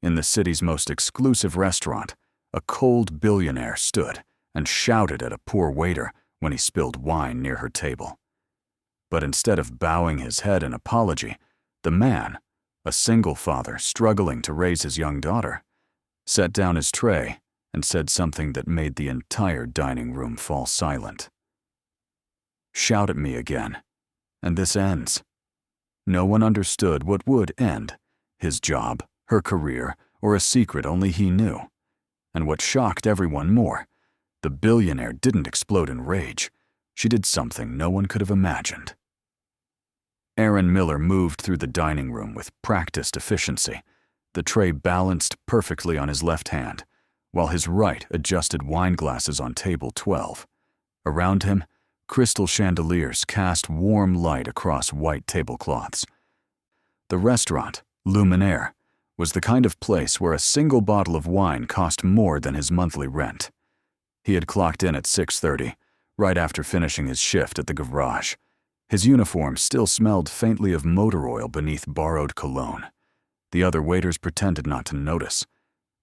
In the city's most exclusive restaurant, a cold billionaire stood and shouted at a poor waiter when he spilled wine near her table. But instead of bowing his head in apology, the man, a single father struggling to raise his young daughter, set down his tray and said something that made the entire dining room fall silent. "Shout at me again, and this ends." No one understood what would end: his job, her career, or a secret only he knew. And what shocked everyone more, the billionaire didn't explode in rage. She did something no one could have imagined. Aaron Miller moved through the dining room with practiced efficiency, the tray balanced perfectly on his left hand, while his right adjusted wine glasses on table 12. Around him, crystal chandeliers cast warm light across white tablecloths. The restaurant, Luminaire, was the kind of place where a single bottle of wine cost more than his monthly rent. He had clocked in at 6:30, right after finishing his shift at the garage. His uniform still smelled faintly of motor oil beneath borrowed cologne. The other waiters pretended not to notice.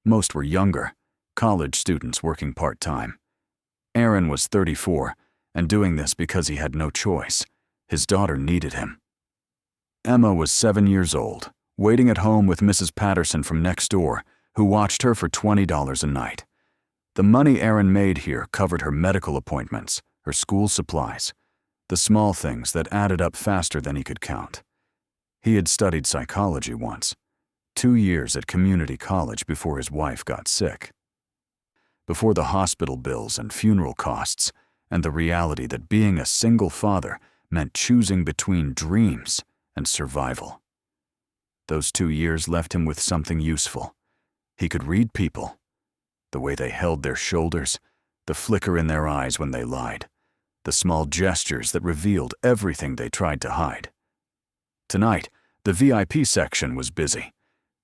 Most were younger, college students working part-time. Aaron was 34, and doing this because he had no choice. His daughter needed him. Emma was 7 years old, waiting at home with Mrs. Patterson from next door, who watched her for $20 a night. The money Aaron made here covered her medical appointments, her school supplies, the small things that added up faster than he could count. He had studied psychology once, 2 years at community college before his wife got sick. Before the hospital bills and funeral costs, and the reality that being a single father meant choosing between dreams and survival. Those 2 years left him with something useful. He could read people, the way they held their shoulders, the flicker in their eyes when they lied, the small gestures that revealed everything they tried to hide. Tonight, the VIP section was busy.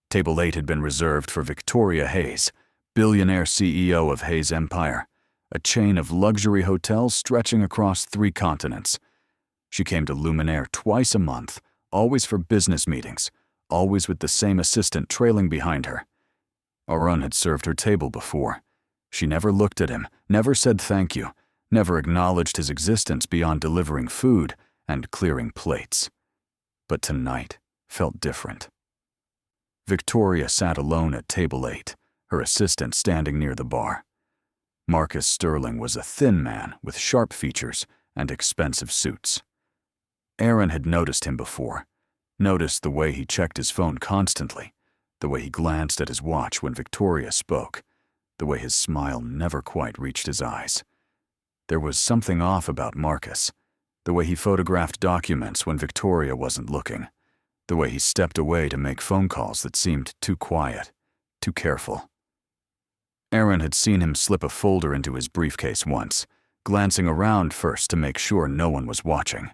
Table 8 had been reserved for Victoria Hayes, billionaire CEO of Hayes Empire, a chain of luxury hotels stretching across 3 continents. She came to Luminaire twice a month, always for business meetings, always with the same assistant trailing behind her. Aaron had served her table before. She never looked at him, never said thank you, never acknowledged his existence beyond delivering food and clearing plates. But tonight felt different. Victoria sat alone at table 8, her assistant standing near the bar. Marcus Sterling was a thin man with sharp features and expensive suits. Aaron had noticed him before, noticed the way he checked his phone constantly, the way he glanced at his watch when Victoria spoke, the way his smile never quite reached his eyes. There was something off about Marcus, the way he photographed documents when Victoria wasn't looking, the way he stepped away to make phone calls that seemed too quiet, too careful. Aaron had seen him slip a folder into his briefcase once, glancing around first to make sure no one was watching.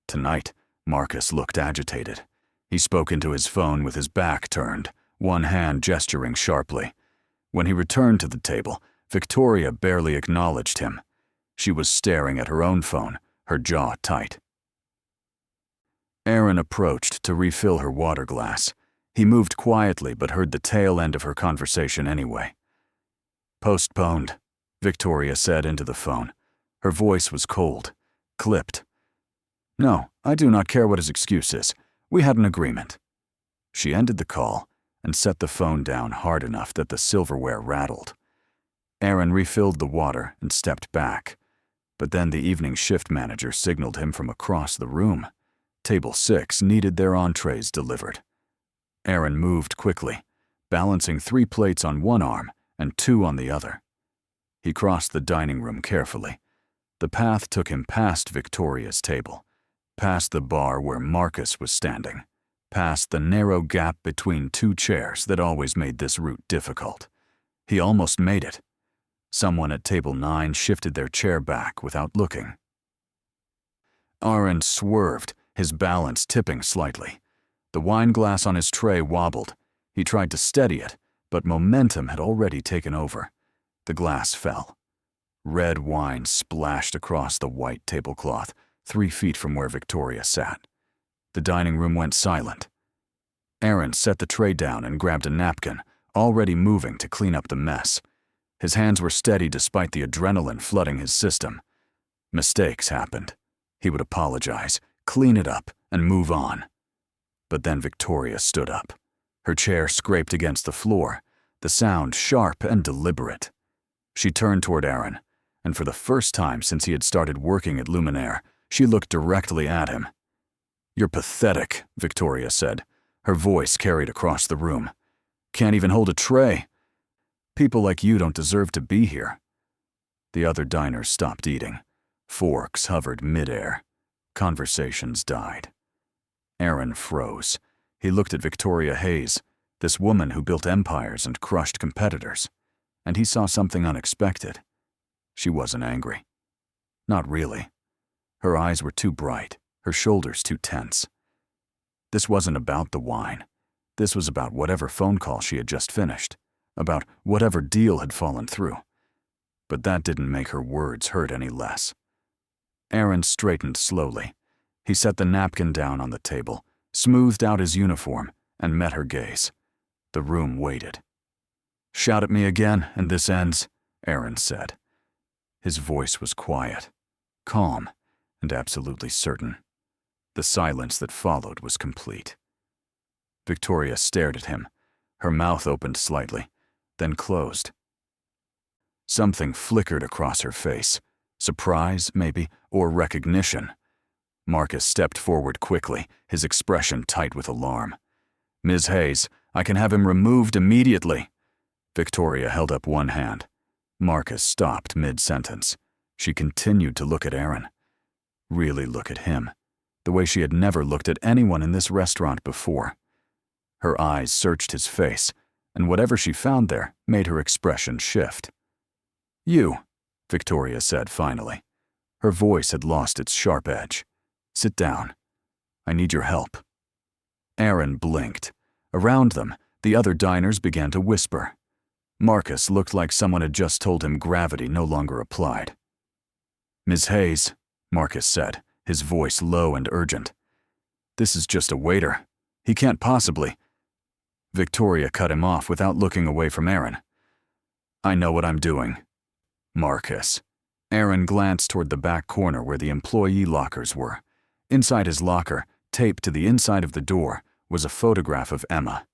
Tonight, Marcus looked agitated. He spoke into his phone with his back turned, one hand gesturing sharply. When he returned to the table, Victoria barely acknowledged him. She was staring at her own phone, her jaw tight. Aaron approached to refill her water glass. He moved quietly but heard the tail end of her conversation anyway. "Postponed," Victoria said into the phone. Her voice was cold, clipped. "No, I do not care what his excuse is. We had an agreement." She ended the call and set the phone down hard enough that the silverware rattled. Aaron refilled the water and stepped back. But then the evening shift manager signaled him from across the room. Table 6 needed their entrees delivered. Aaron moved quickly, balancing 3 plates on one arm and 2 on the other. He crossed the dining room carefully. The path took him past Victoria's table, past the bar where Marcus was standing, past the narrow gap between 2 chairs that always made this route difficult. He almost made it. Someone at table 9 shifted their chair back without looking. Aaron swerved, his balance tipping slightly. The wine glass on his tray wobbled. He tried to steady it, but momentum had already taken over. The glass fell. Red wine splashed across the white tablecloth, 3 feet from where Victoria sat. The dining room went silent. Aaron set the tray down and grabbed a napkin, already moving to clean up the mess. His hands were steady despite the adrenaline flooding his system. Mistakes happened. He would apologize, clean it up, and move on. But then Victoria stood up. Her chair scraped against the floor, the sound sharp and deliberate. She turned toward Aaron, and for the first time since he had started working at Luminaire, she looked directly at him. "You're pathetic," Victoria said. Her voice carried across the room. "Can't even hold a tray. People like you don't deserve to be here." The other diners stopped eating. Forks hovered midair. Conversations died. Aaron froze. He looked at Victoria Hayes, this woman who built empires and crushed competitors, and he saw something unexpected. She wasn't angry. Not really. Her eyes were too bright, her shoulders too tense. This wasn't about the wine. This was about whatever phone call she had just finished, about whatever deal had fallen through. But that didn't make her words hurt any less. Aaron straightened slowly. He set the napkin down on the table, smoothed out his uniform, and met her gaze. The room waited. "Shout at me again, and this ends," Aaron said. His voice was quiet, calm, and absolutely certain. The silence that followed was complete. Victoria stared at him. Her mouth opened slightly, then closed. Something flickered across her face. Surprise, maybe, or recognition. Marcus stepped forward quickly, his expression tight with alarm. "Ms. Hayes, I can have him removed immediately." Victoria held up one hand. Marcus stopped mid-sentence. She continued to look at Aaron. Really look at him, the way she had never looked at anyone in this restaurant before. Her eyes searched his face, and whatever she found there made her expression shift. "You," Victoria said finally. Her voice had lost its sharp edge. "Sit down. I need your help." Aaron blinked. Around them, the other diners began to whisper. Marcus looked like someone had just told him gravity no longer applied. "Ms. Hayes," Marcus said, his voice low and urgent. "This is just a waiter. He can't possibly—" Victoria cut him off without looking away from Aaron. "I know what I'm doing." "Marcus." Aaron glanced toward the back corner where the employee lockers were. Inside his locker, taped to the inside of the door, was a photograph of Emma.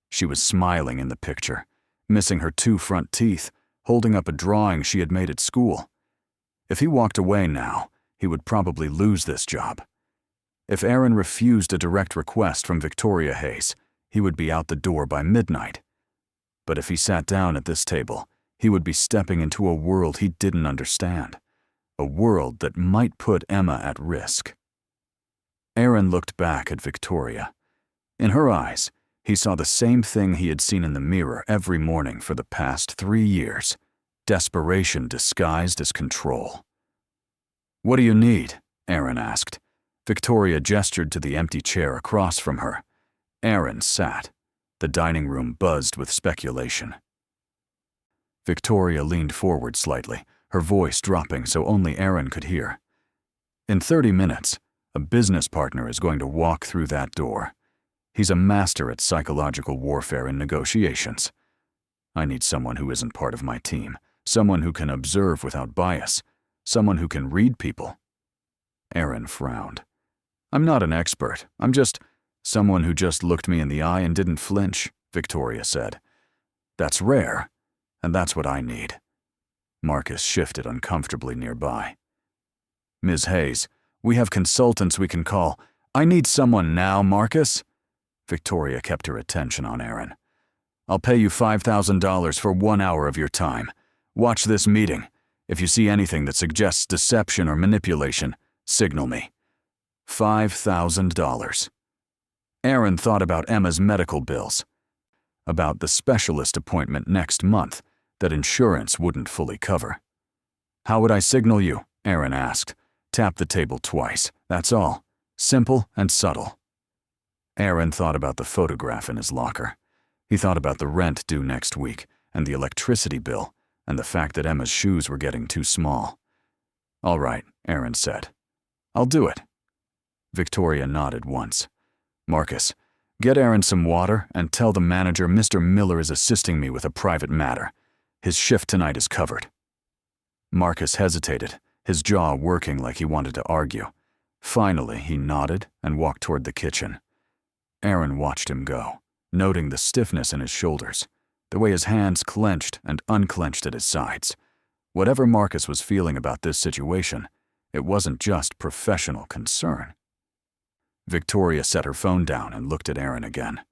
She was smiling in the picture, missing her 2 front teeth, holding up a drawing she had made at school. If he walked away now, he would probably lose this job. If Aaron refused a direct request from Victoria Hayes, he would be out the door by midnight. But if he sat down at this table, he would be stepping into a world he didn't understand, a world that might put Emma at risk. Aaron looked back at Victoria. In her eyes, he saw the same thing he had seen in the mirror every morning for the past 3 years, desperation disguised as control. "What do you need?" Aaron asked. Victoria gestured to the empty chair across from her. Aaron sat. The dining room buzzed with speculation. Victoria leaned forward slightly, her voice dropping so only Aaron could hear. "In 30 minutes, a business partner is going to walk through that door. He's a master at psychological warfare and negotiations. I need someone who isn't part of my team, someone who can observe without bias, someone who can read people." Aaron frowned. "I'm not an expert. I'm just someone who just looked me in the eye and didn't flinch," Victoria said. "That's rare, and that's what I need." Marcus shifted uncomfortably nearby. "Ms. Hayes, we have consultants we can call. I need someone now, Marcus." Victoria kept her attention on Aaron. "I'll pay you $5,000 for 1 hour of your time. Watch this meeting. If you see anything that suggests deception or manipulation, signal me." $5,000. Aaron thought about Emma's medical bills, about the specialist appointment next month that insurance wouldn't fully cover. "How would I signal you?" Aaron asked. "Tap the table twice, that's all. Simple and subtle." Aaron thought about the photograph in his locker. He thought about the rent due next week, and the electricity bill, and the fact that Emma's shoes were getting too small. "All right," Aaron said. "I'll do it." Victoria nodded once. "Marcus, Get Aaron some water and tell the manager Mr. Miller is assisting me with a private matter. His shift tonight is covered." Marcus hesitated, his jaw working like he wanted to argue. Finally, he nodded and walked toward the kitchen. Aaron watched him go, noting the stiffness in his shoulders, the way his hands clenched and unclenched at his sides. Whatever Marcus was feeling about this situation, it wasn't just professional concern. Victoria set her phone down and looked at Aaron again.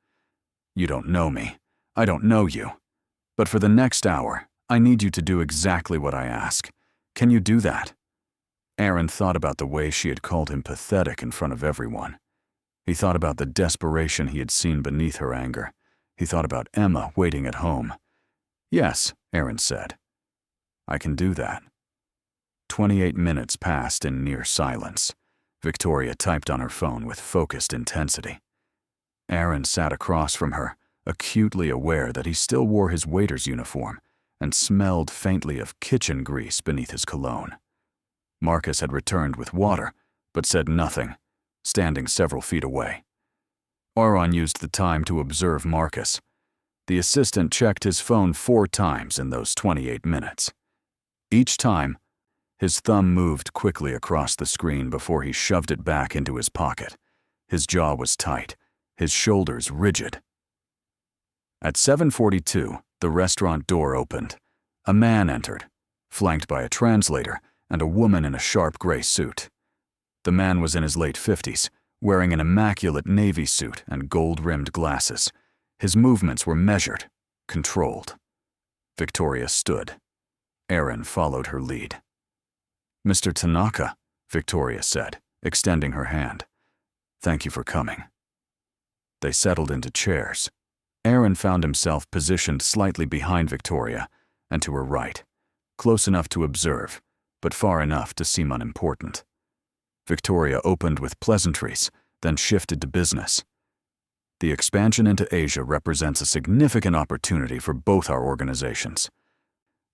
"You don't know me. I don't know you. But for the next hour, I need you to do exactly what I ask. Can you do that?" Aaron thought about the way she had called him pathetic in front of everyone. He thought about the desperation he had seen beneath her anger. He thought about Emma waiting at home. "Yes," Aaron said. "I can do that." 28 minutes passed in near silence. Victoria typed on her phone with focused intensity. Aaron sat across from her, acutely aware that he still wore his waiter's uniform and smelled faintly of kitchen grease beneath his cologne. Marcus had returned with water, but said nothing, standing several feet away. Aaron used the time to observe Marcus. The assistant checked his phone 4 times in those 28 minutes. Each time, his thumb moved quickly across the screen before he shoved it back into his pocket. His jaw was tight, his shoulders rigid. At 7:42, the restaurant door opened. A man entered, flanked by a translator and a woman in a sharp gray suit. The man was in his late 50s, wearing an immaculate navy suit and gold-rimmed glasses. His movements were measured, controlled. Victoria stood. Aaron followed her lead. "Mr. Tanaka," Victoria said, extending her hand. "Thank you for coming." They settled into chairs. Aaron found himself positioned slightly behind Victoria and to her right, close enough to observe, but far enough to seem unimportant. Victoria opened with pleasantries, then shifted to business. "The expansion into Asia represents a significant opportunity for both our organizations.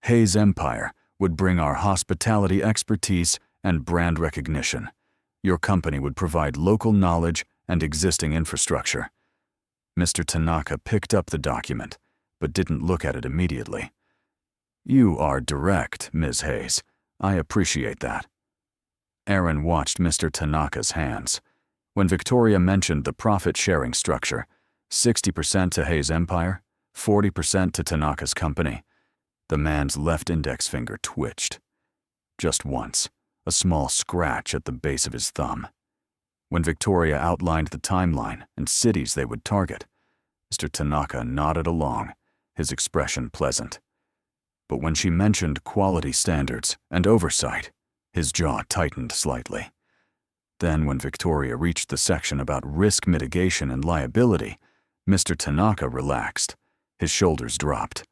Hayes Empire would bring our hospitality expertise and brand recognition. Your company would provide local knowledge and existing infrastructure." Mr. Tanaka picked up the document, but didn't look at it immediately. "You are direct, Ms. Hayes. I appreciate that." Aaron watched Mr. Tanaka's hands. When Victoria mentioned the profit-sharing structure, 60% to Hayes Empire, 40% to Tanaka's company, the man's left index finger twitched. Just once, a small scratch at the base of his thumb. When Victoria outlined the timeline and cities they would target, Mr. Tanaka nodded along, his expression pleasant. But when she mentioned quality standards and oversight, his jaw tightened slightly. Then when Victoria reached the section about risk mitigation and liability, Mr. Tanaka relaxed. His shoulders dropped.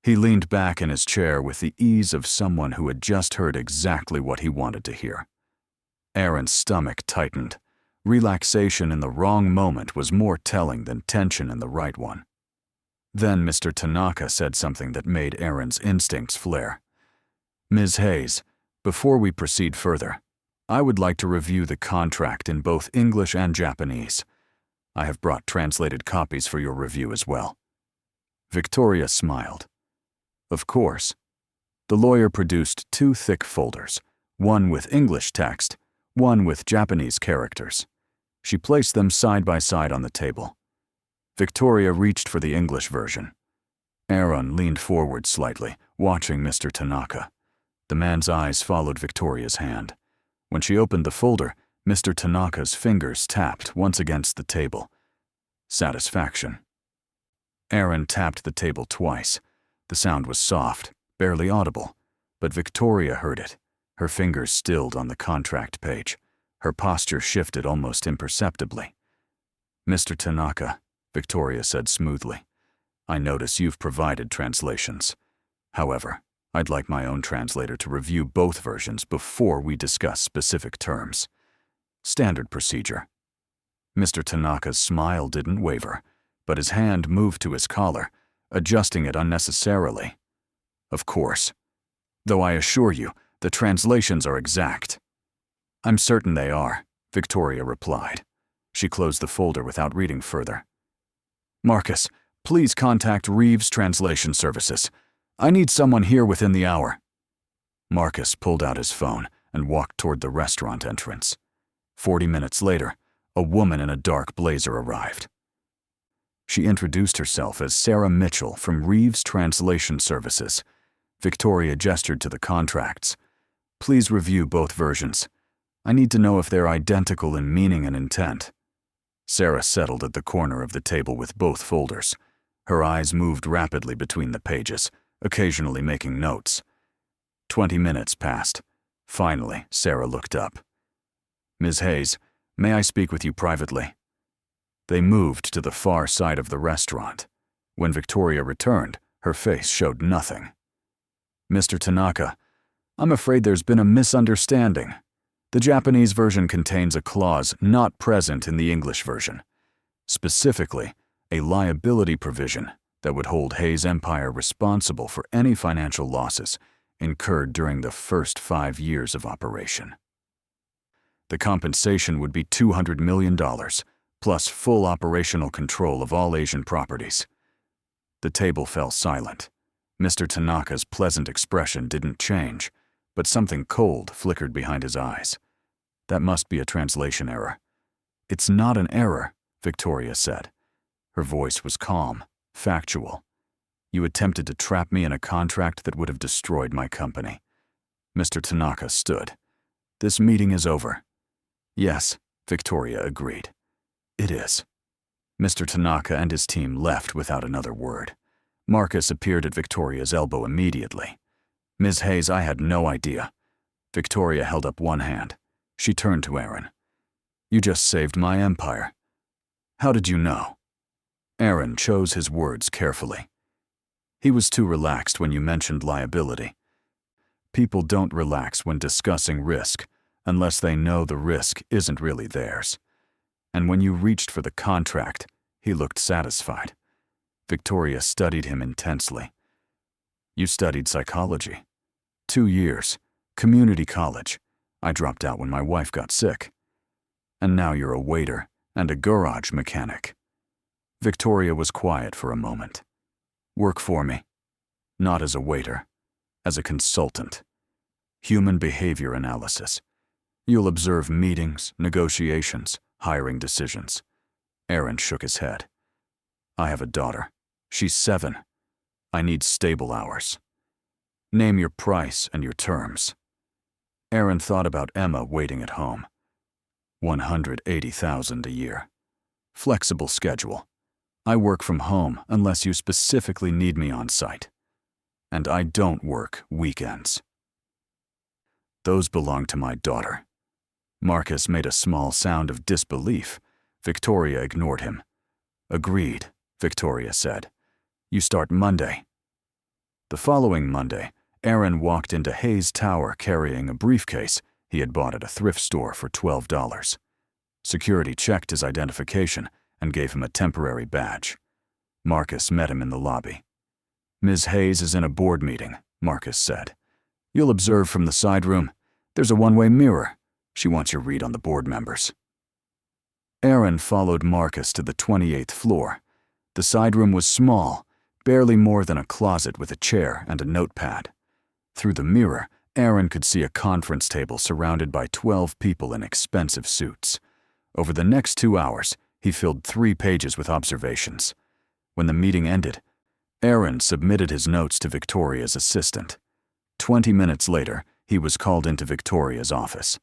He leaned back in his chair with the ease of someone who had just heard exactly what he wanted to hear. Aaron's stomach tightened. Relaxation in the wrong moment was more telling than tension in the right one. Then Mr. Tanaka said something that made Aaron's instincts flare. "Ms. Hayes, before we proceed further, I would like to review the contract in both English and Japanese. I have brought translated copies for your review as well." Victoria smiled. "Of course." The lawyer produced 2 thick folders, one with English text, one with Japanese characters. She placed them side by side on the table. Victoria reached for the English version. Aaron leaned forward slightly, watching Mr. Tanaka. The man's eyes followed Victoria's hand. When she opened the folder, Mr. Tanaka's fingers tapped once against the table. Satisfaction. Aaron tapped the table twice. The sound was soft, barely audible, but Victoria heard it. Her fingers stilled on the contract page. Her posture shifted almost imperceptibly. "Mr. Tanaka," Victoria said smoothly, "I notice you've provided translations. However, I'd like my own translator to review both versions before we discuss specific terms. Standard procedure." Mr. Tanaka's smile didn't waver, but his hand moved to his collar, adjusting it unnecessarily. "Of course. Though I assure you, the translations are exact." "I'm certain they are," Victoria replied. She closed the folder without reading further. Marcus, please contact Reeves Translation Services. I need someone here within the hour. Marcus pulled out his phone and walked toward the restaurant entrance. 40 minutes later, a woman in a dark blazer arrived. She introduced herself as Sarah Mitchell from Reeves Translation Services. Victoria gestured to the contracts. Please review both versions. I need to know if they're identical in meaning and intent. Sarah settled at the corner of the table with both folders. Her eyes moved rapidly between the pages, occasionally making notes. 20 minutes passed. Finally, Sarah looked up. Ms. Hayes, may I speak with you privately? They moved to the far side of the restaurant. When Victoria returned, her face showed nothing. Mr. Tanaka, I'm afraid there's been a misunderstanding. The Japanese version contains a clause not present in the English version. Specifically, a liability provision that would hold Hayes Empire responsible for any financial losses incurred during the first 5 years of operation. The compensation would be $200 million, plus full operational control of all Asian properties. The table fell silent. Mr. Tanaka's pleasant expression didn't change, but something cold flickered behind his eyes. That must be a translation error. It's not an error, Victoria said. Her voice was calm, factual. You attempted to trap me in a contract that would have destroyed my company. Mr. Tanaka stood. This meeting is over. Yes, Victoria agreed. It is. Mr. Tanaka and his team left without another word. Marcus appeared at Victoria's elbow immediately. Ms. Hayes, I had no idea. Victoria held up one hand. She turned to Aaron. You just saved my empire. How did you know? Aaron chose his words carefully. He was too relaxed when you mentioned liability. People don't relax when discussing risk, unless they know the risk isn't really theirs. And when you reached for the contract, he looked satisfied. Victoria studied him intensely. You studied psychology. 2 years. Community college. I dropped out when my wife got sick. And now you're a waiter and a garage mechanic. Victoria was quiet for a moment. Work for me. Not as a waiter. As a consultant. Human behavior analysis. You'll observe meetings, negotiations, hiring decisions. Aaron shook his head. I have a daughter. She's 7. I need stable hours. Name your price and your terms. Aaron thought about Emma waiting at home. $180,000 a year. Flexible schedule. I work from home unless you specifically need me on site. And I don't work weekends. Those belong to my daughter. Marcus made a small sound of disbelief. Victoria ignored him. Agreed, Victoria said. You start Monday. The following Monday, Aaron walked into Hayes Tower carrying a briefcase he had bought at a thrift store for $12. Security checked his identification and gave him a temporary badge. Marcus met him in the lobby. Ms. Hayes is in a board meeting, Marcus said. You'll observe from the side room. There's a one-way mirror. She wants your read on the board members. Aaron followed Marcus to the 28th floor. The side room was small, barely more than a closet with a chair and a notepad. Through the mirror, Aaron could see a conference table surrounded by 12 people in expensive suits. Over the next 2 hours, he filled 3 pages with observations. When the meeting ended, Aaron submitted his notes to Victoria's assistant. 20 minutes later, he was called into Victoria's office.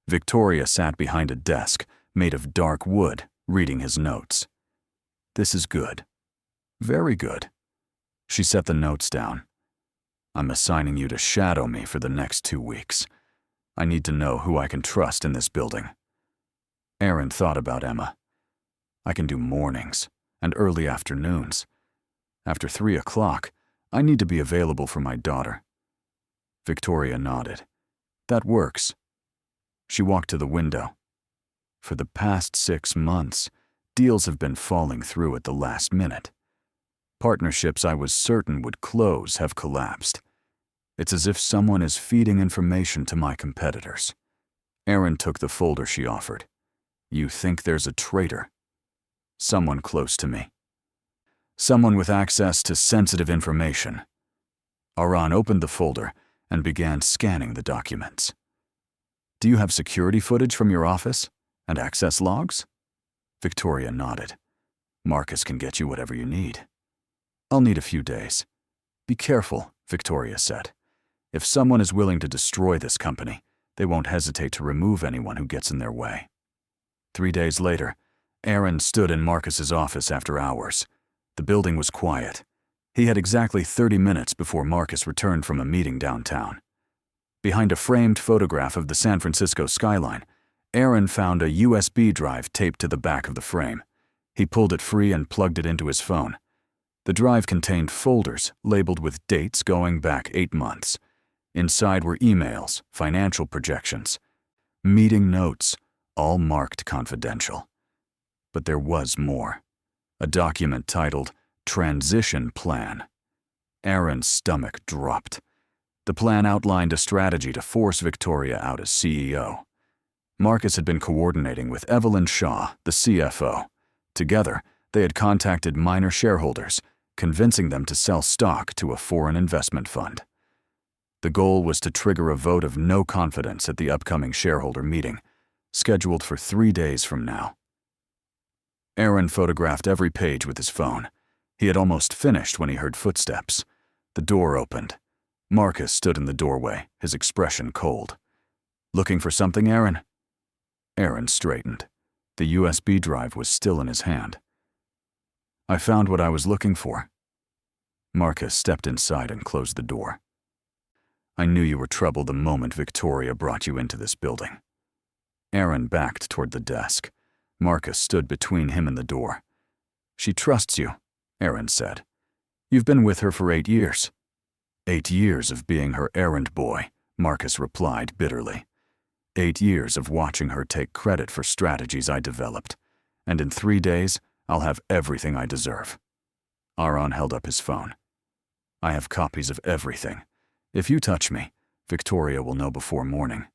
Victoria sat behind a desk made of dark wood, reading his notes. This is good. Very good. She set the notes down. I'm assigning you to shadow me for the next 2 weeks. I need to know who I can trust in this building. Aaron thought about Emma. I can do mornings and early afternoons. After 3 o'clock, I need to be available for my daughter. Victoria nodded. That works. She walked to the window. For the past 6 months, deals have been falling through at the last minute. Partnerships I was certain would close have collapsed. It's as if someone is feeding information to my competitors. Aaron took the folder she offered. You think there's a traitor? Someone close to me. Someone with access to sensitive information. Aaron opened the folder and began scanning the documents. Do you have security footage from your office and access logs? Victoria nodded. Marcus can get you whatever you need. I'll need a few days. Be careful, Victoria said. If someone is willing to destroy this company, they won't hesitate to remove anyone who gets in their way. 3 days later, Aaron stood in Marcus's office after hours. The building was quiet. He had exactly 30 minutes before Marcus returned from a meeting downtown. Behind a framed photograph of the San Francisco skyline, Aaron found a USB drive taped to the back of the frame. He pulled it free and plugged it into his phone. The drive contained folders labeled with dates going back 8 months. Inside were emails, financial projections, meeting notes, all marked confidential. But there was more. A document titled Transition Plan. Aaron's stomach dropped. The plan outlined a strategy to force Victoria out as CEO. Marcus had been coordinating with Evelyn Shaw, the CFO. Together, they had contacted minor shareholders, convincing them to sell stock to a foreign investment fund. The goal was to trigger a vote of no confidence at the upcoming shareholder meeting, scheduled for 3 days from now. Aaron photographed every page with his phone. He had almost finished when he heard footsteps. The door opened. Marcus stood in the doorway, his expression cold. Looking for something, Aaron? Aaron straightened. The USB drive was still in his hand. I found what I was looking for. Marcus stepped inside and closed the door. I knew you were trouble the moment Victoria brought you into this building. Aaron backed toward the desk. Marcus stood between him and the door. She trusts you, Aaron said. You've been with her for 8 years. 8 years of being her errand boy, Marcus replied bitterly. 8 years of watching her take credit for strategies I developed. And in 3 days, I'll have everything I deserve. Aaron held up his phone. I have copies of everything. If you touch me, Victoria will know before morning.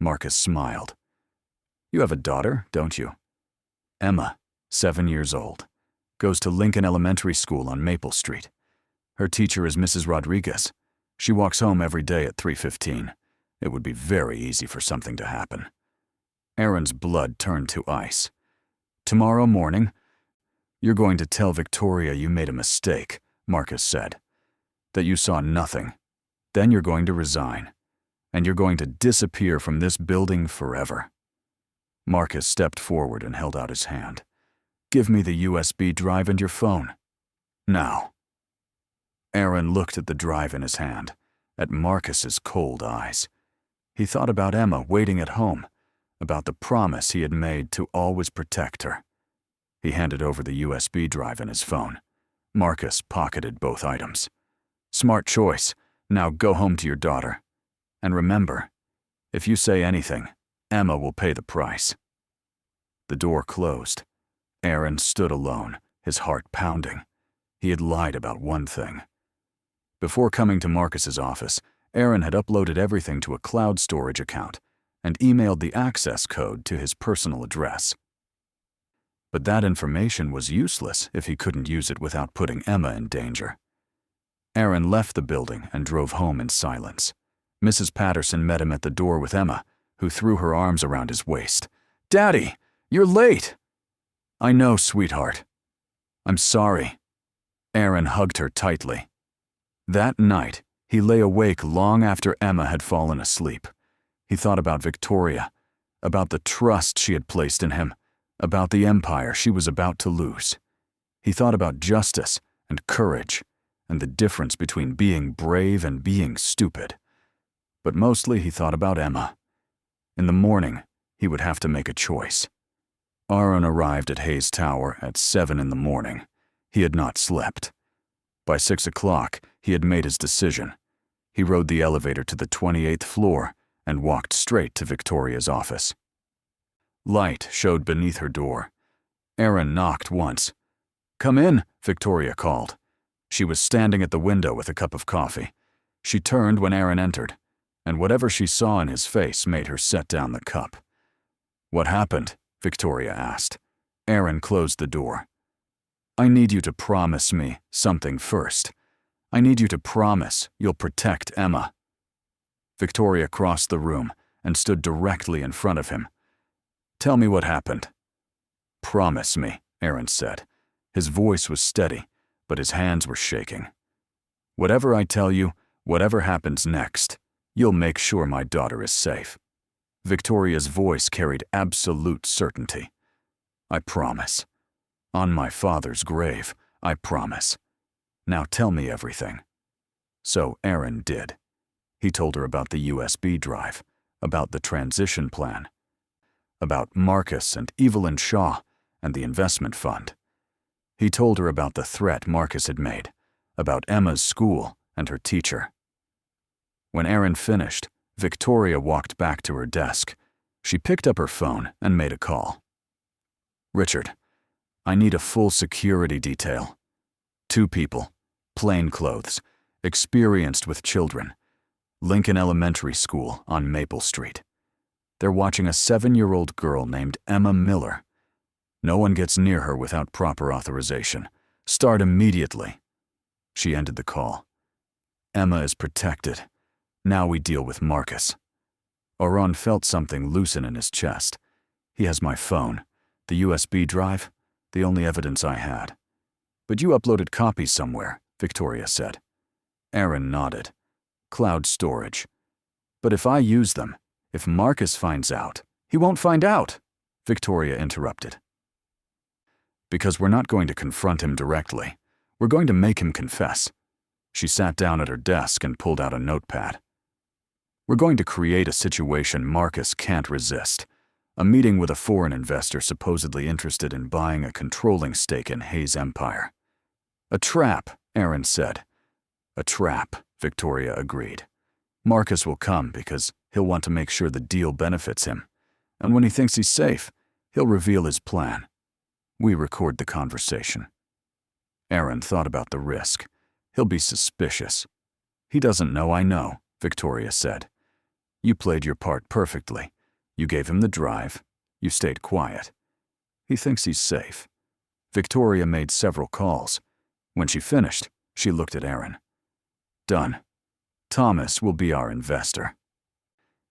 Marcus smiled. You have a daughter, don't you? Emma, 7 years old. Goes to Lincoln Elementary School on Maple Street. Her teacher is Mrs. Rodriguez. She walks home every day at 3:15. It would be very easy for something to happen. Aaron's blood turned to ice. Tomorrow morning, you're going to tell Victoria you made a mistake, Marcus said. That you saw nothing. Then you're going to resign. And you're going to disappear from this building forever. Marcus stepped forward and held out his hand. Give me the USB drive and your phone. Now. Aaron looked at the drive in his hand, at Marcus's cold eyes. He thought about Emma waiting at home, about the promise he had made to always protect her. He handed over the USB drive and his phone. Marcus pocketed both items. Smart choice. Now go home to your daughter. And remember, if you say anything, Emma will pay the price. The door closed. Aaron stood alone, his heart pounding. He had lied about one thing. Before coming to Marcus's office, Aaron had uploaded everything to a cloud storage account and emailed the access code to his personal address. But that information was useless if he couldn't use it without putting Emma in danger. Aaron left the building and drove home in silence. Mrs. Patterson met him at the door with Emma, who threw her arms around his waist. Daddy, you're late. I know, sweetheart. I'm sorry. Aaron hugged her tightly. That night, he lay awake long after Emma had fallen asleep. He thought about Victoria, about the trust she had placed in him, about the empire she was about to lose. He thought about justice and courage, and the difference between being brave and being stupid. But mostly he thought about Emma. In the morning, he would have to make a choice. Aaron arrived at Hayes Tower at 7 in the morning. He had not slept. By 6 o'clock, he had made his decision. He rode the elevator to the 28th floor and walked straight to Victoria's office. Light showed beneath her door. Aaron knocked once. Come in, Victoria called. She was standing at the window with a cup of coffee. She turned when Aaron entered, and whatever she saw in his face made her set down the cup. What happened? Victoria asked. Aaron closed the door. I need you to promise me something first. I need you to promise you'll protect Emma. Victoria crossed the room and stood directly in front of him. Tell me what happened. Promise me, Aaron said. His voice was steady, but his hands were shaking. Whatever I tell you, whatever happens next, you'll make sure my daughter is safe. Victoria's voice carried absolute certainty. I promise. On my father's grave, I promise. Now tell me everything. So Aaron did. He told her about the USB drive, about the transition plan, about Marcus and Evelyn Shaw and the investment fund. He told her about the threat Marcus had made, about Emma's school and her teacher. When Aaron finished, Victoria walked back to her desk. She picked up her phone and made a call. Richard, I need a full security detail. 2 people, plain clothes, experienced with children. Lincoln Elementary School on Maple Street. They're watching a 7-year-old girl named Emma Miller. No one gets near her without proper authorization. Start immediately. She ended the call. Emma is protected. Now we deal with Marcus. Oron felt something loosen in his chest. He has my phone, the USB drive, the only evidence I had. But you uploaded copies somewhere, Victoria said. Aaron nodded. Cloud storage. But if I use them, if Marcus finds out, he won't find out, Victoria interrupted. Because we're not going to confront him directly. We're going to make him confess. She sat down at her desk and pulled out a notepad. We're going to create a situation Marcus can't resist. A meeting with a foreign investor supposedly interested in buying a controlling stake in Hayes Empire. A trap, Aaron said. A trap, Victoria agreed. Marcus will come because he'll want to make sure the deal benefits him. And when he thinks he's safe, he'll reveal his plan. We record the conversation. Aaron thought about the risk. He'll be suspicious. He doesn't know I know, Victoria said. You played your part perfectly. You gave him the drive. You stayed quiet. He thinks he's safe. Victoria made several calls. When she finished, she looked at Aaron. Done. Thomas will be our investor.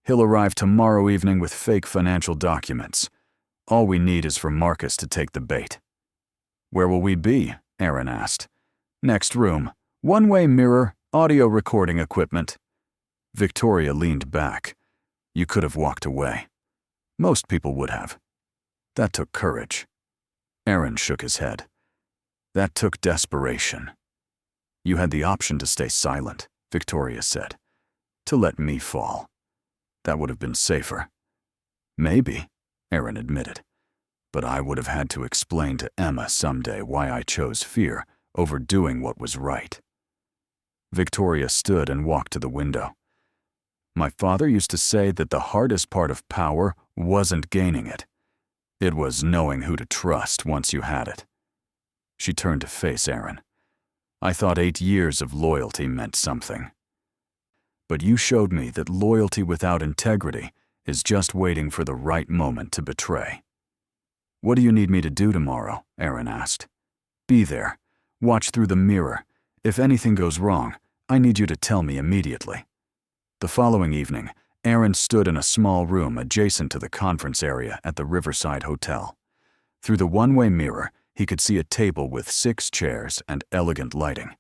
He'll arrive tomorrow evening with fake financial documents. All we need is for Marcus to take the bait. Where will we be? Aaron asked. Next room. One-way mirror, audio recording equipment. Victoria leaned back. You could have walked away. Most people would have. That took courage. Aaron shook his head. That took desperation. You had the option to stay silent, Victoria said. To let me fall. That would have been safer. Maybe, Aaron admitted. But I would have had to explain to Emma someday why I chose fear over doing what was right. Victoria stood and walked to the window. My father used to say that the hardest part of power wasn't gaining it. It was knowing who to trust once you had it. She turned to face Aaron. I thought 8 years of loyalty meant something. But you showed me that loyalty without integrity is just waiting for the right moment to betray. What do you need me to do tomorrow? Aaron asked. Be there. Watch through the mirror. If anything goes wrong, I need you to tell me immediately. The following evening, Aaron stood in a small room adjacent to the conference area at the Riverside Hotel. Through the one-way mirror, he could see a table with 6 chairs and elegant lighting.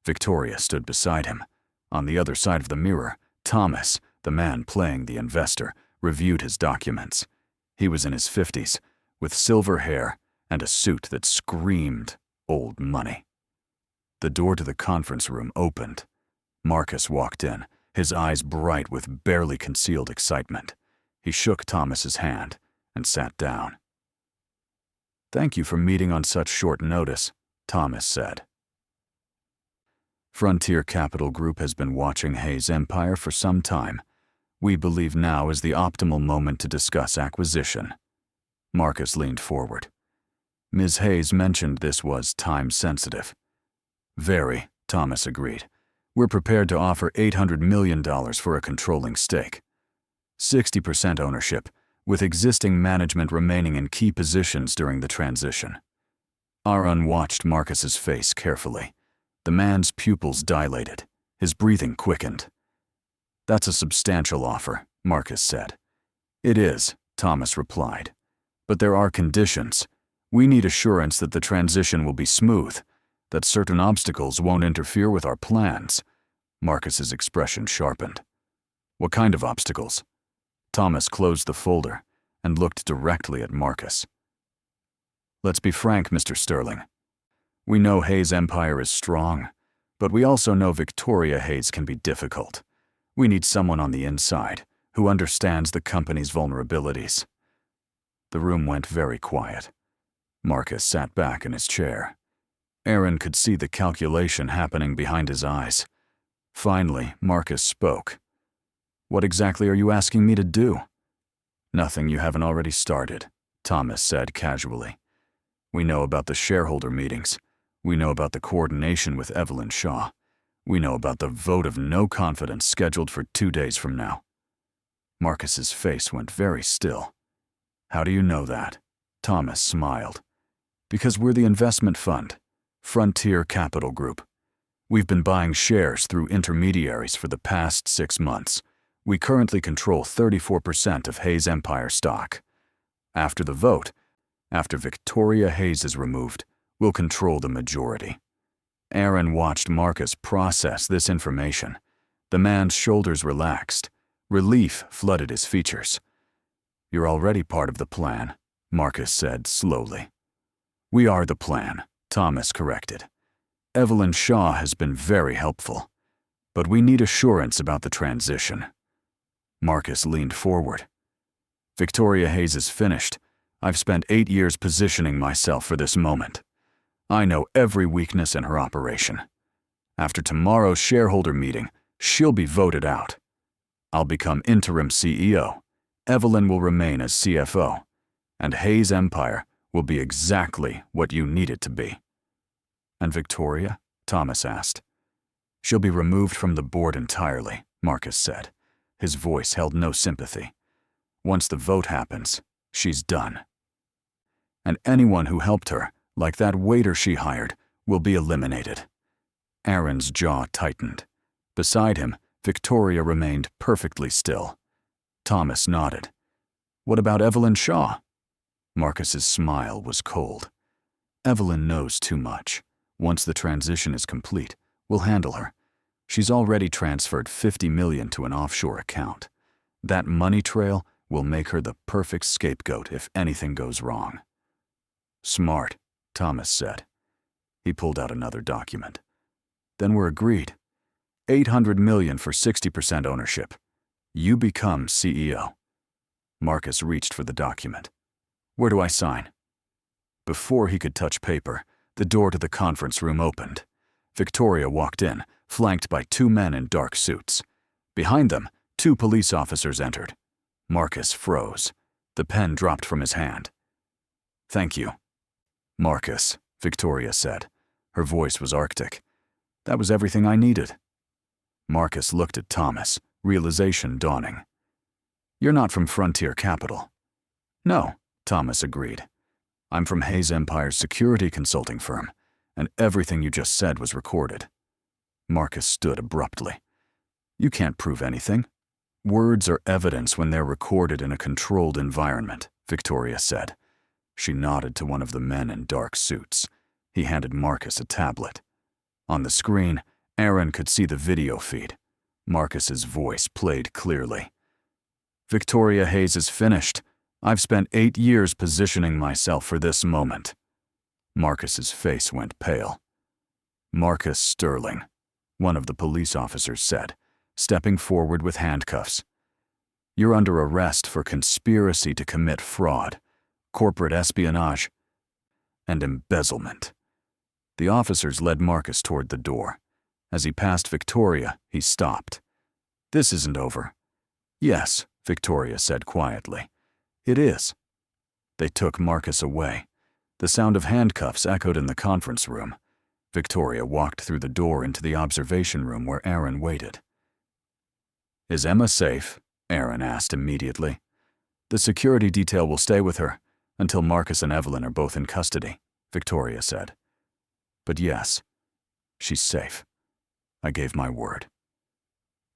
Victoria stood beside him. On the other side of the mirror, Thomas, the man playing the investor, reviewed his documents. He was in his 50s, with silver hair and a suit that screamed old money. The door to the conference room opened. Marcus walked in, his eyes bright with barely concealed excitement. He shook Thomas's hand and sat down. Thank you for meeting on such short notice, Thomas said. Frontier Capital Group has been watching Hayes Empire for some time. We believe now is the optimal moment to discuss acquisition. Marcus leaned forward. Ms. Hayes mentioned this was time-sensitive. Very, Thomas agreed. We're prepared to offer $800 million for a controlling stake. 60% ownership, with existing management remaining in key positions during the transition. Aaron watched Marcus's face carefully. The man's pupils dilated. His breathing quickened. "That's a substantial offer," Marcus said. "It is," Thomas replied. "But there are conditions. We need assurance that the transition will be smooth, that certain obstacles won't interfere with our plans." Marcus's expression sharpened. "What kind of obstacles?" Thomas closed the folder and looked directly at Marcus. "Let's be frank, Mr. Sterling. We know Hayes' empire is strong, but we also know Victoria Hayes can be difficult. We need someone on the inside who understands the company's vulnerabilities." The room went very quiet. Marcus sat back in his chair. Aaron could see the calculation happening behind his eyes. Finally, Marcus spoke. "What exactly are you asking me to do?" "Nothing you haven't already started," Thomas said casually. "We know about the shareholder meetings. We know about the coordination with Evelyn Shaw. We know about the vote of no confidence scheduled for 2 days from now." Marcus's face went very still. "How do you know that?" Thomas smiled. "Because we're the investment fund, Frontier Capital Group. We've been buying shares through intermediaries for the past 6 months. We currently control 34% of Hayes Empire stock. After the vote, after Victoria Hayes is removed, we'll control the majority." Aaron watched Marcus process this information. The man's shoulders relaxed. Relief flooded his features. "You're already part of the plan," Marcus said slowly. "We are the plan," Thomas corrected. "Evelyn Shaw has been very helpful. But we need assurance about the transition." Marcus leaned forward. "Victoria Hayes is finished. I've spent 8 years positioning myself for this moment. I know every weakness in her operation. After tomorrow's shareholder meeting, she'll be voted out. I'll become interim CEO. Evelyn will remain as CFO. And Hayes Empire will be exactly what you need it to be." "And Victoria?" Thomas asked. "She'll be removed from the board entirely," Marcus said. His voice held no sympathy. "Once the vote happens, she's done. And anyone who helped her, like that waiter she hired, will be eliminated." Aaron's jaw tightened. Beside him, Victoria remained perfectly still. Thomas nodded. "What about Evelyn Shaw?" Marcus's smile was cold. "Evelyn knows too much. Once the transition is complete, we'll handle her. She's already transferred $50 million to an offshore account. That money trail will make her the perfect scapegoat if anything goes wrong." "Smart," Thomas said. He pulled out another document. "Then we're agreed. $800 million for 60% ownership. You become CEO." Marcus reached for the document. "Where do I sign?" Before he could touch paper, the door to the conference room opened. Victoria walked in, flanked by 2 men in dark suits. Behind them, 2 police officers entered. Marcus froze. The pen dropped from his hand. "Thank you." "Marcus," Victoria said. Her voice was arctic. "That was everything I needed." Marcus looked at Thomas, realization dawning. "You're not from Frontier Capital." "No," Thomas agreed. "I'm from Hayes Empire's security consulting firm, and everything you just said was recorded." Marcus stood abruptly. "You can't prove anything." "Words are evidence when they're recorded in a controlled environment," Victoria said. She nodded to one of the men in dark suits. He handed Marcus a tablet. On the screen, Aaron could see the video feed. Marcus's voice played clearly. "Victoria Hayes is finished. I've spent 8 years positioning myself for this moment." Marcus's face went pale. "Marcus Sterling," one of the police officers said, stepping forward with handcuffs. "You're under arrest for conspiracy to commit fraud, corporate espionage, and embezzlement." The officers led Marcus toward the door. As he passed Victoria, he stopped. "This isn't over." "Yes," Victoria said quietly. "It is." They took Marcus away. The sound of handcuffs echoed in the conference room. Victoria walked through the door into the observation room where Aaron waited. "Is Emma safe?" Aaron asked immediately. The security detail will stay with her until Marcus and Evelyn are both in custody, Victoria said. But yes, she's safe. I gave my word.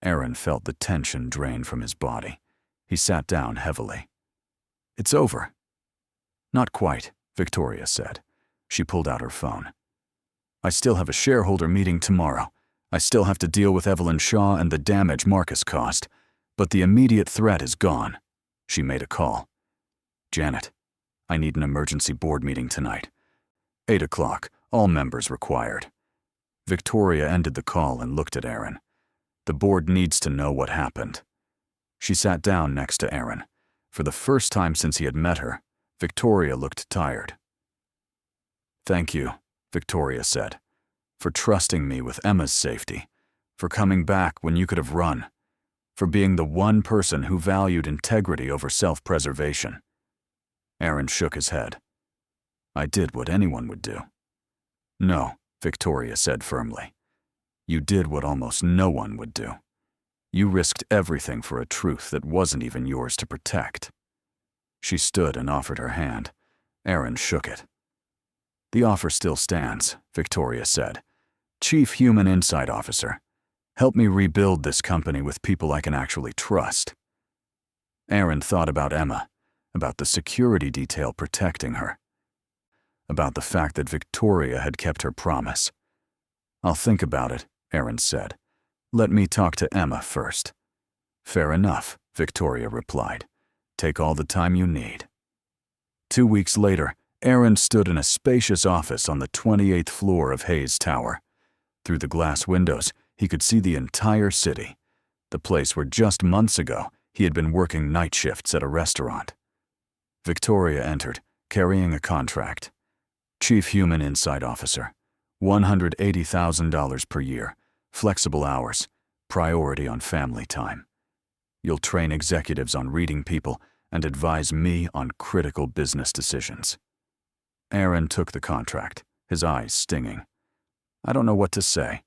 Aaron felt the tension drain from his body. He sat down heavily. It's over. Not quite, Victoria said. She pulled out her phone. I still have a shareholder meeting tomorrow. I still have to deal with Evelyn Shaw and the damage Marcus caused. But the immediate threat is gone. She made a call. Janet, I need an emergency board meeting tonight. 8 o'clock, all members required. Victoria ended the call and looked at Aaron. The board needs to know what happened. She sat down next to Aaron. For the first time since he had met her, Victoria looked tired. Thank you, Victoria said, for trusting me with Emma's safety, for coming back when you could have run, for being the one person who valued integrity over self-preservation. Aaron shook his head. I did what anyone would do. No, Victoria said firmly. You did what almost no one would do. You risked everything for a truth that wasn't even yours to protect. She stood and offered her hand. Aaron shook it. The offer still stands, Victoria said. Chief Human Insight Officer. Help me rebuild this company with people I can actually trust. Aaron thought about Emma, about the security detail protecting her, about the fact that Victoria had kept her promise. I'll think about it, Aaron said. Let me talk to Emma first. Fair enough, Victoria replied. Take all the time you need. 2 weeks later, Aaron stood in a spacious office on the 28th floor of Hayes Tower. Through the glass windows, he could see the entire city, the place where just months ago he had been working night shifts at a restaurant. Victoria entered, carrying a contract. Chief Human Insight Officer, $180,000 per year, flexible hours, priority on family time. You'll train executives on reading people and advise me on critical business decisions. Aaron took the contract, his eyes stinging. I don't know what to say.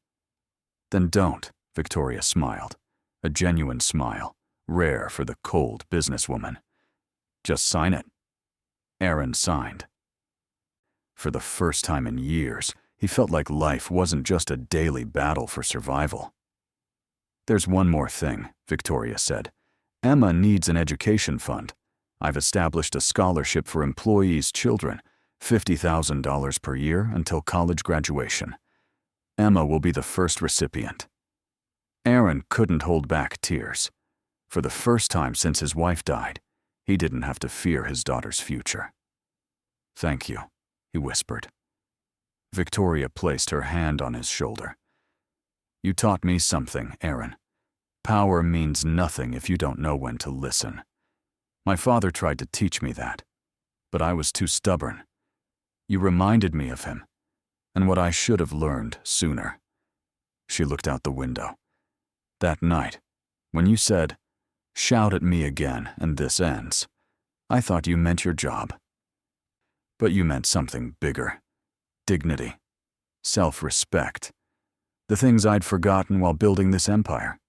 Then don't, Victoria smiled. A genuine smile, rare for the cold businesswoman. Just sign it. Aaron signed. For the first time in years, he felt like life wasn't just a daily battle for survival. There's one more thing, Victoria said. Emma needs an education fund. I've established a scholarship for employees' children, $50,000 per year until college graduation. Emma will be the first recipient. Aaron couldn't hold back tears. For the first time since his wife died, he didn't have to fear his daughter's future. Thank you, he whispered. Victoria placed her hand on his shoulder. You taught me something, Aaron. Power means nothing if you don't know when to listen. My father tried to teach me that, but I was too stubborn. You reminded me of him, and what I should have learned sooner. She looked out the window. That night, when you said, "Shout at me again and this ends," I thought you meant your job. But you meant something bigger. Dignity, self-respect, the things I'd forgotten while building this empire.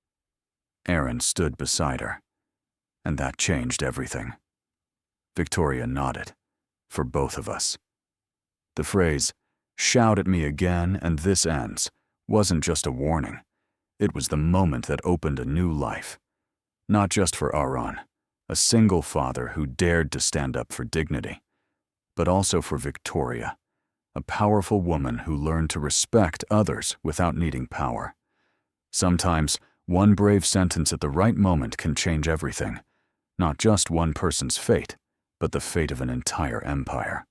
Aaron stood beside her, and that changed everything. Victoria nodded, for both of us. The phrase, "Shout at me again and this ends," wasn't just a warning. It was the moment that opened a new life. Not just for Aaron, a single father who dared to stand up for dignity, but also for Victoria, a powerful woman who learned to respect others without needing power. Sometimes, one brave sentence at the right moment can change everything, not just one person's fate, but the fate of an entire empire.